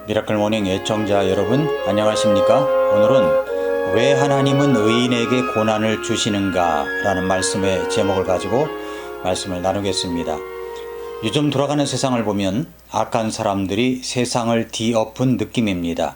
미라클 모닝 애청자 여러분 안녕하십니까? 오늘은 왜 하나님은 의인에게 고난을 주시는가 라는 말씀의 제목을 가지고 말씀을 나누겠습니다. 요즘 돌아가는 세상을 보면 악한 사람들이 세상을 뒤엎은 느낌입니다.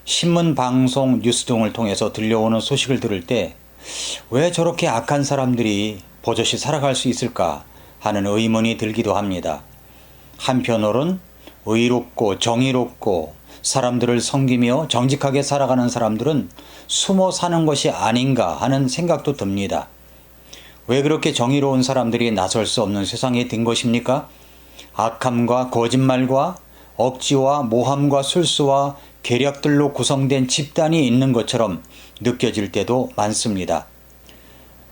신문, 방송, 뉴스 등을 통해서 들려오는 소식을 들을 때 왜 저렇게 악한 사람들이 버젓이 살아갈 수 있을까 하는 의문이 들기도 합니다. 한편으론 의롭고 정의롭고 사람들을 섬기며 정직하게 살아가는 사람들은 숨어 사는 것이 아닌가 하는 생각도 듭니다. 왜 그렇게 정의로운 사람들이 나설 수 없는 세상이 된 것입니까? 악함과 거짓말과 억지와 모함과 술수와 계략들로 구성된 집단이 있는 것처럼 느껴질 때도 많습니다.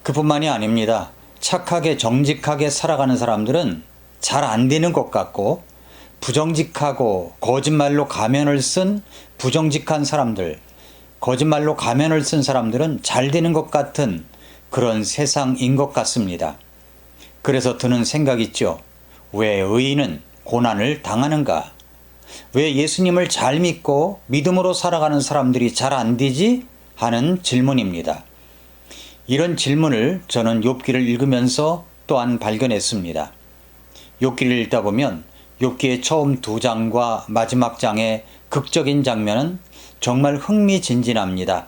그뿐만이 아닙니다. 착하게 정직하게 살아가는 사람들은 잘 안 되는 것 같고, 부정직하고 거짓말로 가면을 쓴 부정직한 사람들, 거짓말로 가면을 쓴 사람들은 잘 되는 것 같은 그런 세상인 것 같습니다. 그래서 드는 생각 있죠. 왜 의인은 고난을 당하는가? 왜 예수님을 잘 믿고 믿음으로 살아가는 사람들이 잘 안 되지? 하는 질문입니다. 이런 질문을 저는 욥기를 읽으면서 또한 발견했습니다. 욥기를 읽다 보면 욥기의 처음 2장과 마지막 장의 극적인 장면은 정말 흥미진진합니다.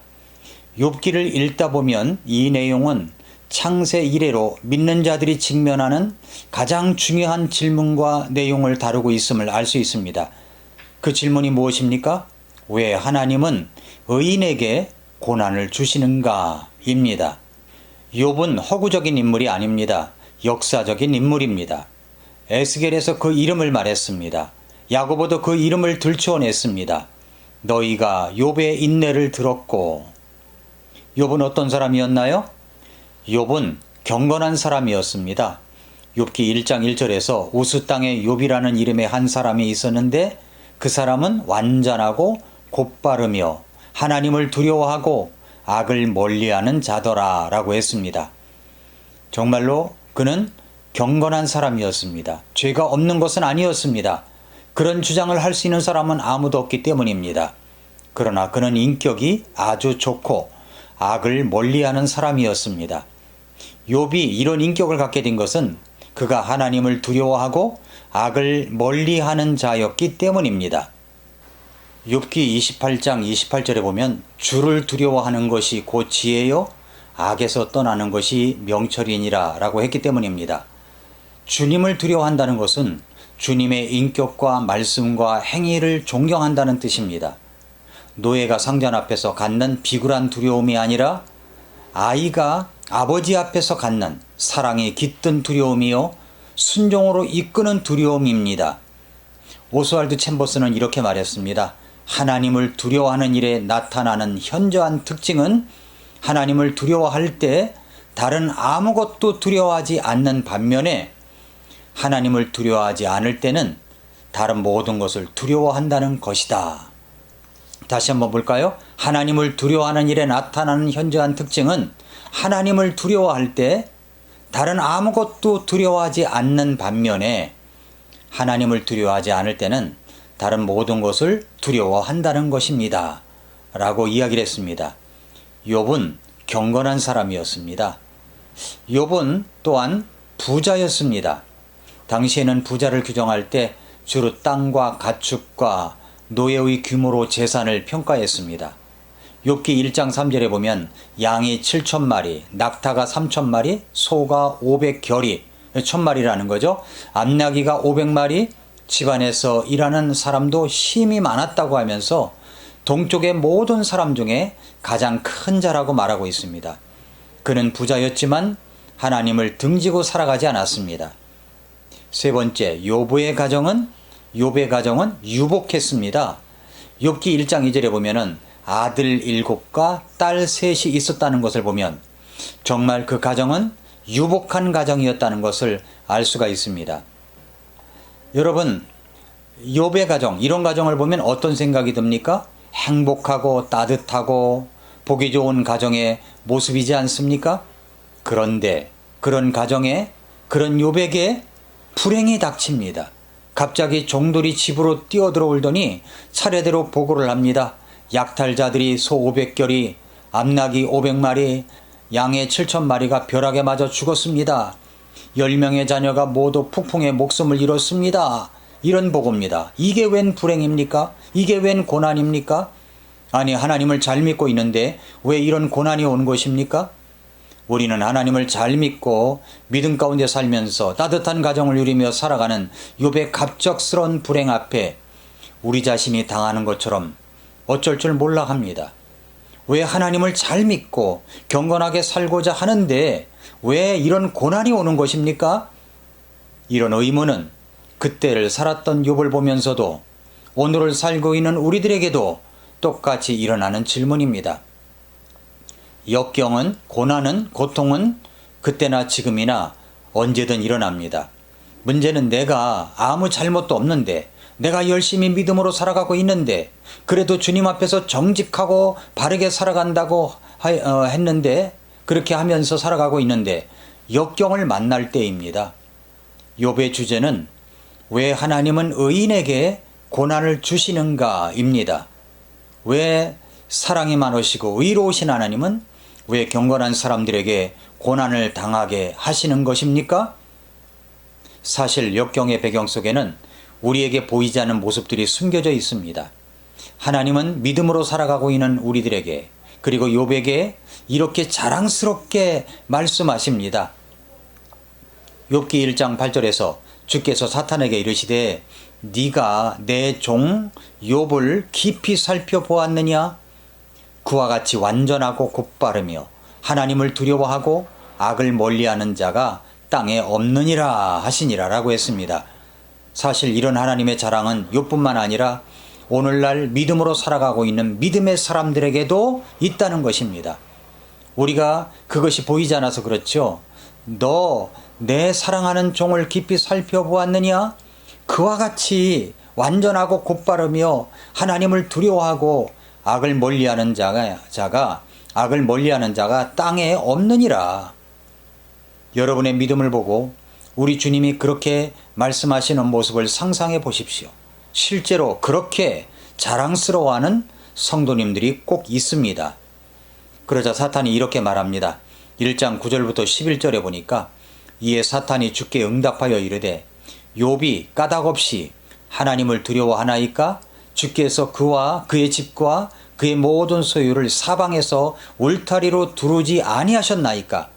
욥기를 읽다 보면 이 내용은 창세 이래로 믿는 자들이 직면하는 가장 중요한 질문과 내용을 다루고 있음을 알 수 있습니다. 그 질문이 무엇입니까? 왜 하나님은 의인에게 고난을 주시는가? 입니다. 욥은 허구적인 인물이 아닙니다. 역사적인 인물입니다. 에스겔에서 그 이름을 말했습니다. 야고보도 그 이름을 들추어냈습니다. 너희가 욥의 인내를 들었고. 욥은 어떤 사람이었나요? 욥은 경건한 사람이었습니다. 욥기 1장 1절에서 우스 땅에 욥이라는 이름의 한 사람이 있었는데 그 사람은 완전하고 곧바르며 하나님을 두려워하고 악을 멀리하는 자더라 라고 했습니다. 정말로 그는 경건한 사람이었습니다. 죄가 없는 것은 아니었습니다. 그런 주장을 할 수 있는 사람은 아무도 없기 때문입니다. 그러나 그는 인격이 아주 좋고 악을 멀리하는 사람이었습니다. 욥이 이런 인격을 갖게 된 것은 그가 하나님을 두려워하고 악을 멀리하는 자였기 때문입니다. 욥기 28장 28절에 보면 주를 두려워하는 것이 곧 지혜요 악에서 떠나는 것이 명철이니라 라고 했기 때문입니다. 주님을 두려워한다는 것은 주님의 인격과 말씀과 행위를 존경한다는 뜻입니다. 노예가 상전 앞에서 갖는 비굴한 두려움이 아니라 아이가 아버지 앞에서 갖는 사랑이 깃든 두려움이요 순종으로 이끄는 두려움입니다. 오스왈드 챔버스는 이렇게 말했습니다. 하나님을 두려워하는 일에 나타나는 현저한 특징은 하나님을 두려워할 때 다른 아무것도 두려워하지 않는 반면에 하나님을 두려워하지 않을 때는 다른 모든 것을 두려워한다는 것이다. 다시 한번 볼까요? 하나님을 두려워하는 일에 나타나는 현저한 특징은 하나님을 두려워할 때 다른 아무것도 두려워하지 않는 반면에 하나님을 두려워하지 않을 때는 다른 모든 것을 두려워한다는 것입니다. 라고 이야기를 했습니다. 욥은 경건한 사람이었습니다. 욥은 또한 부자였습니다. 당시에는 부자를 규정할 때 주로 땅과 가축과 노예의 규모로 재산을 평가했습니다. 욥기 1장 3절에 보면 양이 7,000마리, 낙타가 3,000마리, 소가 500결이, 1,000마리라는 거죠. 암나귀가 500마리, 집안에서 일하는 사람도 힘이 많았다고 하면서 동쪽의 모든 사람 중에 가장 큰 자라고 말하고 있습니다. 그는 부자였지만 하나님을 등지고 살아가지 않았습니다. 세 번째, 욥의 가정은 유복했습니다. 욥기 1장 2절에 보면은 아들 7과 딸 3이 있었다는 것을 보면 정말 그 가정은 유복한 가정이었다는 것을 알 수가 있습니다. 여러분, 욥의 가정, 이런 가정을 보면 어떤 생각이 듭니까? 행복하고 따뜻하고 보기 좋은 가정의 모습이지 않습니까? 그런데 그런 가정에, 그런 욥에게 불행이 닥칩니다. 갑자기 종들이 집으로 뛰어들어오더니 차례대로 보고를 합니다. 약탈자들이 소 500결이, 암낙이 500마리, 양의 7,000마리가 벼락에 맞아 죽었습니다. 10명의 자녀가 모두 폭풍에 목숨을 잃었습니다. 이런 보고입니다. 이게 웬 불행입니까? 이게 웬 고난입니까? 아니, 하나님을 잘 믿고 있는데 왜 이런 고난이 온 것입니까? 우리는 하나님을 잘 믿고 믿음 가운데 살면서 따뜻한 가정을 누리며 살아가는 욥의 갑작스러운 불행 앞에 우리 자신이 당하는 것처럼 어쩔 줄 몰라 합니다. 왜 하나님을 잘 믿고 경건하게 살고자 하는데 왜 이런 고난이 오는 것입니까? 이런 의문은 그때를 살았던 욥을 보면서도 오늘을 살고 있는 우리들에게도 똑같이 일어나는 질문입니다. 역경은, 고난은, 고통은 그때나 지금이나 언제든 일어납니다. 문제는 내가 아무 잘못도 없는데, 내가 열심히 믿음으로 살아가고 있는데, 그래도 주님 앞에서 정직하고 바르게 살아간다고 했는데, 그렇게 하면서 살아가고 있는데 역경을 만날 때입니다. 욥의 주제는 왜 하나님은 의인에게 고난을 주시는가입니다. 왜 사랑이 많으시고 의로우신 하나님은 왜 경건한 사람들에게 고난을 당하게 하시는 것입니까? 사실 역경의 배경 속에는 우리에게 보이지 않는 모습들이 숨겨져 있습니다. 하나님은 믿음으로 살아가고 있는 우리들에게, 그리고 욥에게 이렇게 자랑스럽게 말씀하십니다. 욥기 1장 8절에서 주께서 사탄에게 이르시되 네가 내 종 욥을 깊이 살펴보았느냐? 그와 같이 완전하고 곧바르며 하나님을 두려워하고 악을 멀리하는 자가 땅에 없느니라 하시니라 라고 했습니다. 사실 이런 하나님의 자랑은 욥뿐만 아니라 오늘날 믿음으로 살아가고 있는 믿음의 사람들에게도 있다는 것입니다. 우리가 그것이 보이지 않아서 그렇죠. 너 내 사랑하는 종을 깊이 살펴보았느냐? 그와 같이 완전하고 곧바르며 하나님을 두려워하고 악을 멀리하는 자가 악을 멀리하는 자가 땅에 없느니라. 여러분의 믿음을 보고 우리 주님이 그렇게 말씀하시는 모습을 상상해 보십시오. 실제로 그렇게 자랑스러워하는 성도님들이 꼭 있습니다. 그러자 사탄이 이렇게 말합니다. 1장 9절부터 11절에 보니까 이에 사탄이 주께 응답하여 이르되 욥이 까닭없이 하나님을 두려워하나이까? 주께서 그와 그의 집과 그의 모든 소유를 사방에서 울타리로 두르지 아니하셨나이까?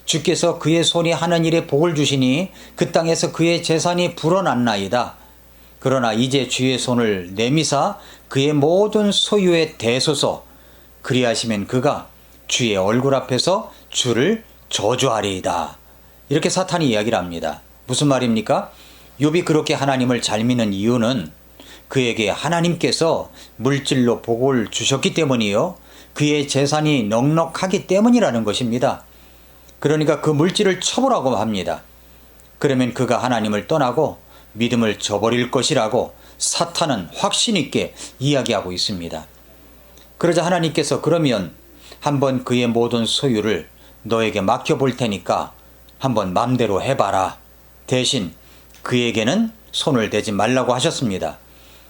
주께서 그의 손이 하는 일에 복을 주시니 그 땅에서 그의 재산이 불어났나이다. 그러나 이제 주의 손을 내미사 그의 모든 소유에 대소서. 그리하시면 그가 주의 얼굴 앞에서 주를 저주하리이다. 이렇게 사탄이 이야기를 합니다. 무슨 말입니까? 욥이 그렇게 하나님을 잘 믿는 이유는 그에게 하나님께서 물질로 복을 주셨기 때문이요, 그의 재산이 넉넉하기 때문이라는 것입니다. 그러니까 그 물질을 처벌하고 합니다. 그러면 그가 하나님을 떠나고 믿음을 저버릴 것이라고 사탄은 확신 있게 이야기하고 있습니다. 그러자 하나님께서 그러면 한번 그의 모든 소유를 너에게 맡겨볼 테니까 한번 맘대로 해봐라. 대신 그에게는 손을 대지 말라고 하셨습니다.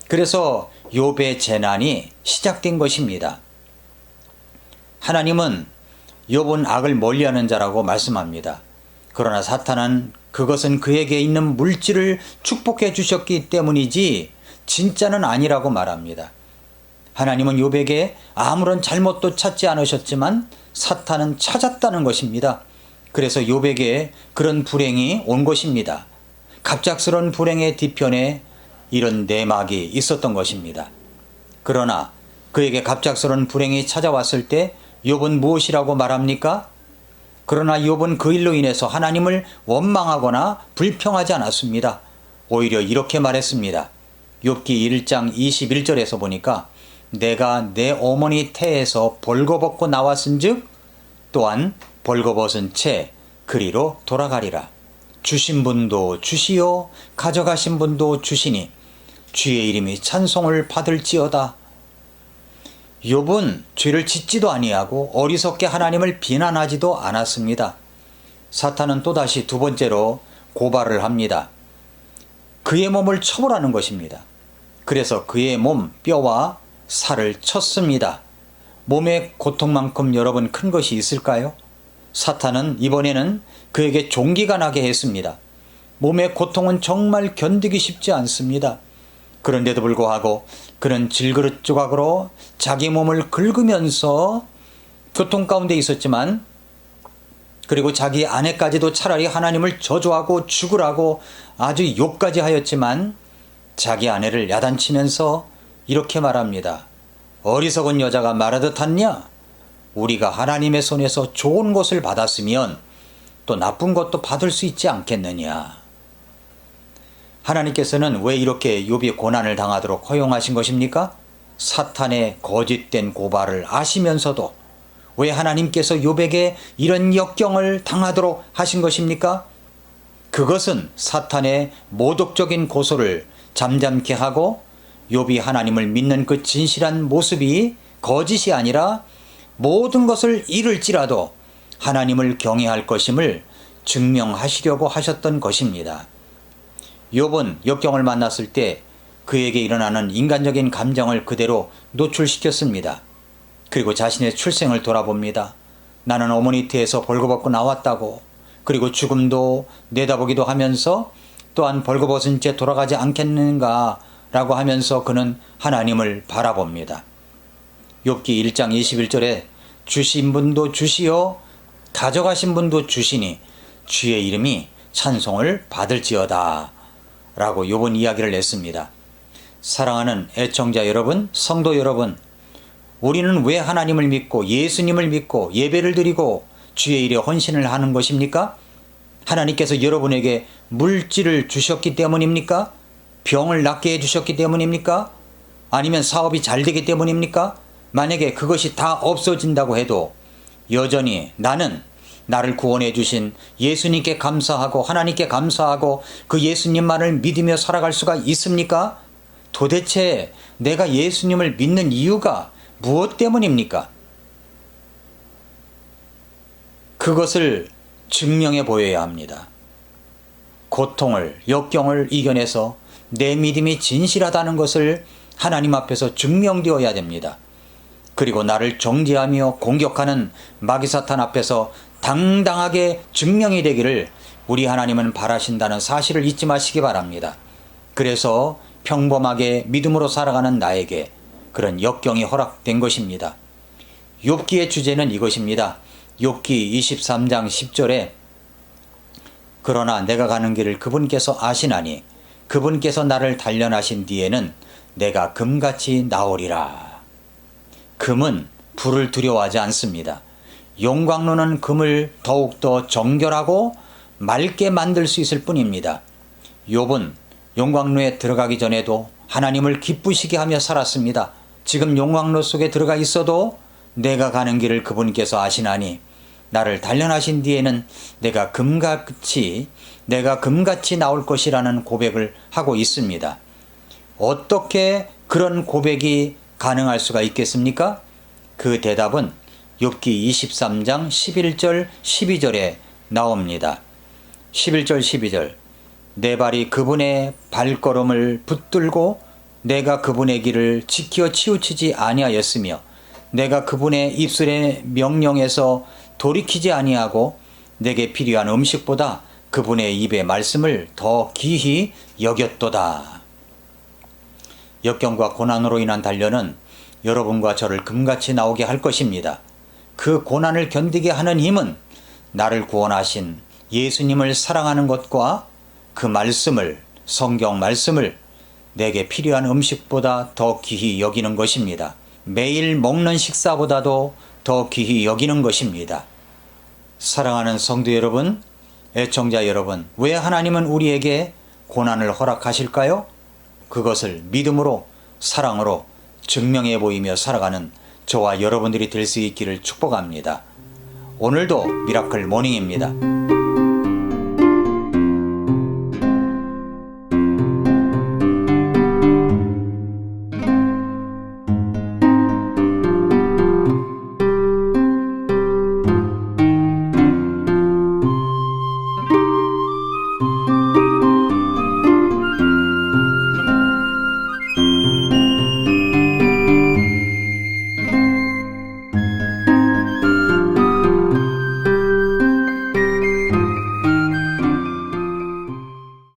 그래서 욥의 재난이 시작된 것입니다. 하나님은 욥은 악을 멀리하는 자라고 말씀합니다. 그러나 사탄은 그것은 그에게 있는 물질을 축복해 주셨기 때문이지 진짜는 아니라고 말합니다. 하나님은 욥에게 아무런 잘못도 찾지 않으셨지만 사탄은 찾았다는 것입니다. 그래서 욥에게 그런 불행이 온 것입니다. 갑작스러운 불행의 뒤편에 이런 내막이 있었던 것입니다. 그러나 그에게 갑작스러운 불행이 찾아왔을 때 욥은 무엇이라고 말합니까? 그러나 욥은 그 일로 인해서 하나님을 원망하거나 불평하지 않았습니다. 오히려 이렇게 말했습니다. 욥기 1장 21절에서 보니까 내가 내 어머니 태에서 벌거벗고 나왔은즉 또한 벌거벗은 채 그리로 돌아가리라. 주신 분도 주시요 가져가신 분도 주시니 주의 이름이 찬송을 받을지어다. 욥은 죄를 짓지도 아니하고 어리석게 하나님을 비난하지도 않았습니다. 사탄은 또다시 두 번째로 고발을 합니다. 그의 몸을 처벌하는 것입니다. 그래서 그의 몸, 뼈와 살을 쳤습니다. 몸의 고통만큼 여러분 큰 것이 있을까요? 사탄은 이번에는 그에게 종기가 나게 했습니다. 몸의 고통은 정말 견디기 쉽지 않습니다. 그런데도 불구하고 그는 질그릇 조각으로 자기 몸을 긁으면서 고통 가운데 있었지만, 그리고 자기 아내까지도 차라리 하나님을 저주하고 죽으라고 아주 욕까지 하였지만, 자기 아내를 야단치면서 이렇게 말합니다. 어리석은 여자가 말하듯 하냐? 우리가 하나님의 손에서 좋은 것을 받았으면 또 나쁜 것도 받을 수 있지 않겠느냐? 하나님께서는 왜 이렇게 욥이 고난을 당하도록 허용하신 것입니까? 사탄의 거짓된 고발을 아시면서도 왜 하나님께서 욥에게 이런 역경을 당하도록 하신 것입니까? 그것은 사탄의 모독적인 고소를 잠잠케 하고 욥이 하나님을 믿는 그 진실한 모습이 거짓이 아니라 모든 것을 잃을지라도 하나님을 경외할 것임을 증명하시려고 하셨던 것입니다. 욥은 역경을 만났을 때 그에게 일어나는 인간적인 감정을 그대로 노출시켰습니다. 그리고 자신의 출생을 돌아봅니다. 나는 어머니 태에서 벌거벗고 나왔다고, 그리고 죽음도 내다보기도 하면서 또한 벌거벗은 채 돌아가지 않겠는가 라고 하면서 그는 하나님을 바라봅니다. 욥기 1장 21절에 주신 분도 주시어 가져가신 분도 주시니 주의 이름이 찬송을 받을지어다 라고 욥은 이야기를 했습니다. 사랑하는 애청자 여러분, 성도 여러분, 우리는 왜 하나님을 믿고 예수님을 믿고 예배를 드리고 주의 일에 헌신을 하는 것입니까? 하나님께서 여러분에게 물질을 주셨기 때문입니까? 병을 낫게 해주셨기 때문입니까? 아니면 사업이 잘 되기 때문입니까? 만약에 그것이 다 없어진다고 해도 여전히 나는 나를 구원해 주신 예수님께 감사하고 하나님께 감사하고 그 예수님만을 믿으며 살아갈 수가 있습니까? 도대체 내가 예수님을 믿는 이유가 무엇 때문입니까? 그것을 증명해 보여야 합니다. 고통을, 역경을 이겨내서 내 믿음이 진실하다는 것을 하나님 앞에서 증명되어야 됩니다. 그리고 나를 정죄하며 공격하는 마귀사탄 앞에서 당당하게 증명이 되기를 우리 하나님은 바라신다는 사실을 잊지 마시기 바랍니다. 그래서 평범하게 믿음으로 살아가는 나에게 그런 역경이 허락된 것입니다. 욥기의 주제는 이것입니다. 욥기 23장 10절에 그러나 내가 가는 길을 그분께서 아시나니 그분께서 나를 단련하신 뒤에는 내가 금같이 나오리라. 금은 불을 두려워하지 않습니다. 용광로는 금을 더욱더 정결하고 맑게 만들 수 있을 뿐입니다. 욥은 용광로에 들어가기 전에도 하나님을 기쁘시게 하며 살았습니다. 지금 용광로 속에 들어가 있어도 내가 가는 길을 그분께서 아시나니 나를 단련하신 뒤에는 내가 금같이 나올 것이라는 고백을 하고 있습니다. 어떻게 그런 고백이 가능할 수가 있겠습니까? 그 대답은 욥기 23장 11절 12절에 나옵니다. 11절 12절 내 발이 그분의 발걸음을 붙들고 내가 그분의 길을 지켜 치우치지 아니하였으며 내가 그분의 입술의 명령에서 돌이키지 아니하고 내게 필요한 음식보다 그분의 입의 말씀을 더 귀히 여겼도다. 역경과 고난으로 인한 단련은 여러분과 저를 금같이 나오게 할 것입니다. 그 고난을 견디게 하는 힘은 나를 구원하신 예수님을 사랑하는 것과 그 말씀을, 성경 말씀을 내게 필요한 음식보다 더 귀히 여기는 것입니다. 매일 먹는 식사보다도 더 귀히 여기는 것입니다. 사랑하는 성도 여러분, 애청자 여러분, 왜 하나님은 우리에게 고난을 허락하실까요? 그것을 믿음으로, 사랑으로 증명해 보이며 살아가는 저와 여러분들이 될 수 있기를 축복합니다. 오늘도 미라클 모닝입니다.